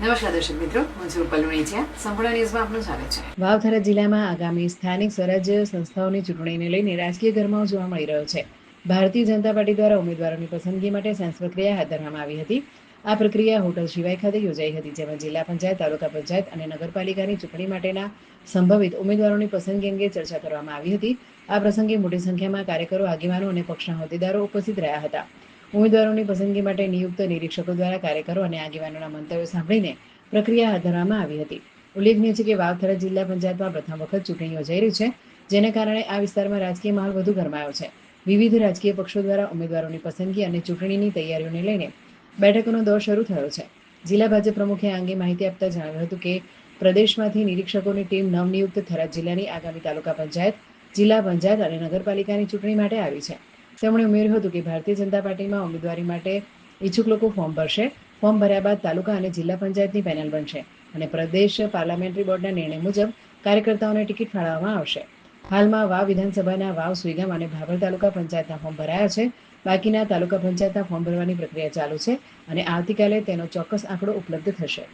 નમસ્કાર દર્શક મિત્રો, હું છું પલ્લુણીચિયા. સંપૂર્ણ ન્યૂઝમાં આપનું સ્વાગત છે. વાવ થરાદ જિલ્લામાં આગામી સ્થાનિક સ્વરાજ્ય સંસ્થાઓની ચૂંટણીને લઈને રાજકીય ગરમાવો જોવા મળી રહ્યો છે. ભારતીય જનતા પાર્ટી દ્વારા ઉમેદવારોની પસંદગી માટે સેન્સ પ્રક્રિયા હાથ ધરવામાં આવી હતી. આ પ્રક્રિયા હોટલ શિવાય ખાતે યોજાઈ હતી, જેમાં જિલ્લા પંચાયત, તાલુકા પંચાયત અને નગરપાલિકાની ચૂંટણી માટેના સંભવિત ઉમેદવારોની પસંદગી અંગે ચર્ચા કરવામાં આવી હતી. આ પ્રસંગે મોટી સંખ્યામાં કાર્યકરો, આગેવાનો અને પક્ષના હોદ્દેદારો ઉપસ્થિત રહ્યા હતા. ઉમેદવારોની પસંદગી માટે નિયુક્ત નિરીક્ષકો દ્વારા કાર્યકરો અને આગેવાનોના મંતવ્યો સાંભળીને પ્રક્રિયા હાથ ધરવામાં આવી હતી. ઉલ્લેખનીય છે કે વાવ થરાદ જિલ્લા પંચાયતમાં પ્રથમ વખત ચૂંટણી યોજાઈ રહી છે, જેને કારણે આ વિસ્તારમાં રાજકીય માહોલ વધુ ગરમાયો છે. વિવિધ રાજકીય પક્ષો દ્વારા ઉમેદવારોની પસંદગી અને ચૂંટણીની તૈયારીઓને લઈને બેઠકોનો દોર શરૂ થયો છે. જિલ્લા ભાજપ પ્રમુખે આ અંગે માહિતી આપતા જણાવ્યું હતું કે પ્રદેશમાંથી નિરીક્ષકોની ટીમ નવનિયુક્ત થરાદ જિલ્લાની આગામી તાલુકા પંચાયત, જિલ્લા પંચાયત અને નગરપાલિકાની ચૂંટણી માટે આવી છે. તેમણે ઉમેર્યું હતું કે ભારતીય જનતા પાર્ટીમાં ઉમેદવારી માટે ઈચ્છુક લોકો ફોર્મ ભરશે. ફોર્મ ભર્યા બાદ તાલુકા અને જિલ્લા પંચાયતની પેનલ બનશે અને પ્રદેશ પાર્લામેન્ટરી બોર્ડના નિર્ણય મુજબ કાર્યકર્તાઓને ટિકિટ ફાળવવામાં આવશે. હાલમાં વાવ વિધાનસભાના વાવ, સુઈગામ અને ભાભર તાલુકા પંચાયતના ફોર્મ ભરાયા છે. બાકીના તાલુકા પંચાયતના ફોર્મ ભરવાની પ્રક્રિયા ચાલુ છે અને આવતીકાલે તેનો ચોક્કસ આંકડો ઉપલબ્ધ થશે.